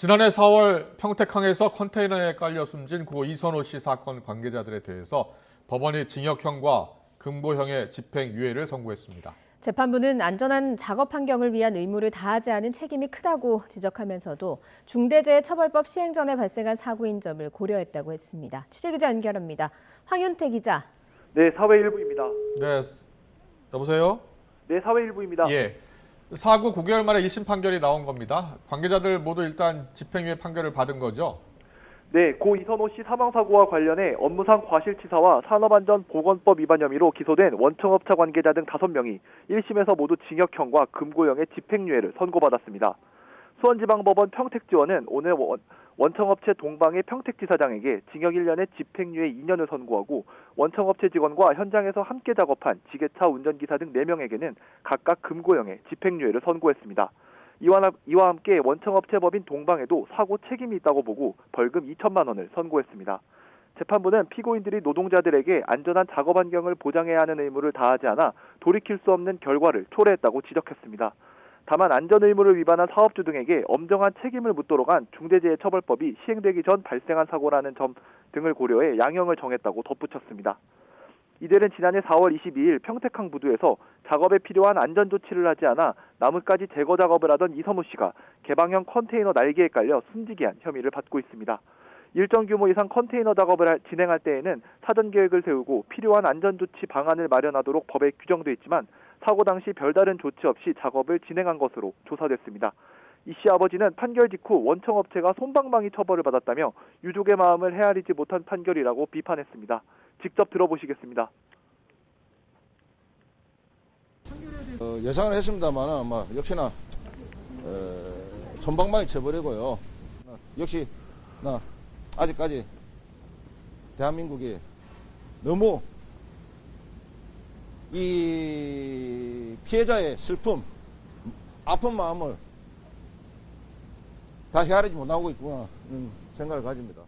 지난해 4월 평택항에서 컨테이너에 깔려 숨진 고 이선호 씨 사건 관계자들에 대해서 법원이 징역형과 금고형의 집행유예를 선고했습니다. 재판부는 안전한 작업 환경을 위한 의무를 다하지 않은 책임이 크다고 지적하면서도 중대재해처벌법 시행 전에 발생한 사고인 점을 고려했다고 했습니다. 취재기자 연결합니다. 황윤태 기자. 네, 사회일부입니다. 네, 여보세요? 네, 사회일부입니다. 예, 사고 9개월 만에 1심 판결이 나온 겁니다. 관계자들 모두 일단 집행유예 판결을 받은 거죠? 네, 고 이선호 씨 사망사고와 관련해 업무상 과실치사와 산업안전보건법 위반 혐의로 기소된 원청업체 관계자 등 5명이 1심에서 모두 징역형과 금고형의 집행유예를 선고받았습니다. 수원지방법원 평택지원은 오늘 원청업체 동방의 평택지사장에게 징역 1년에 집행유예 2년을 선고하고 원청업체 직원과 현장에서 함께 작업한 지게차 운전기사 등 4명에게는 각각 금고형의 집행유예를 선고했습니다. 이와 함께 원청업체법인 동방에도 사고 책임이 있다고 보고 벌금 2천만 원을 선고했습니다. 재판부는 피고인들이 노동자들에게 안전한 작업 환경을 보장해야 하는 의무를 다하지 않아 돌이킬 수 없는 결과를 초래했다고 지적했습니다. 다만 안전의무를 위반한 사업주 등에게 엄정한 책임을 묻도록 한 중대재해처벌법이 시행되기 전 발생한 사고라는 점 등을 고려해 양형을 정했다고 덧붙였습니다. 이들은 지난해 4월 22일 평택항 부두에서 작업에 필요한 안전조치를 하지 않아 나뭇가지 제거 작업을 하던 이선호 씨가 개방형 컨테이너 날개에 깔려 숨지게 한 혐의를 받고 있습니다. 일정 규모 이상 컨테이너 작업을 진행할 때에는 사전 계획을 세우고 필요한 안전조치 방안을 마련하도록 법에 규정돼 있지만 사고 당시 별다른 조치 없이 작업을 진행한 것으로 조사됐습니다. 이 씨 아버지는 판결 직후 원청업체가 솜방망이 처벌을 받았다며 유족의 마음을 헤아리지 못한 판결이라고 비판했습니다. 직접 들어보시겠습니다. 예상을 했습니다만 역시나 솜방망이 쳐버리고요. 역시 아직까지 대한민국이 너무 이 피해자의 슬픔, 아픈 마음을 다 헤아리지 못하고 있구나 생각을 가집니다.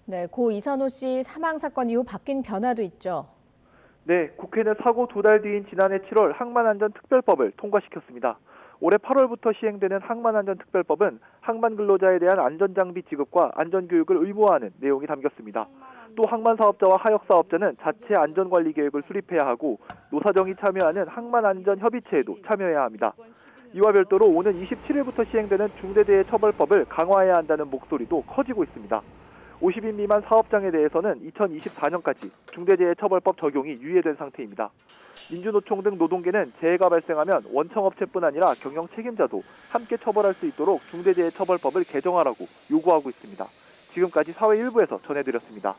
네, 고 이선호 씨 사망 사건 이후 바뀐 변화도 있죠. 네, 국회는 사고 2달 뒤인 지난해 7월 항만안전특별법을 통과시켰습니다. 올해 8월부터 시행되는 항만안전특별법은 항만 근로자에 대한 안전장비 지급과 안전교육을 의무화하는 내용이 담겼습니다. 또 항만사업자와 하역사업자는 자체 안전관리 계획을 수립해야 하고 노사정이 참여하는 항만안전협의체에도 참여해야 합니다. 이와 별도로 오는 27일부터 시행되는 중대재해처벌법을 강화해야 한다는 목소리도 커지고 있습니다. 50인 미만 사업장에 대해서는 2024년까지 중대재해처벌법 적용이 유예된 상태입니다. 민주노총 등 노동계는 재해가 발생하면 원청업체뿐 아니라 경영 책임자도 함께 처벌할 수 있도록 중대재해처벌법을 개정하라고 요구하고 있습니다. 지금까지 사회일부에서 전해드렸습니다.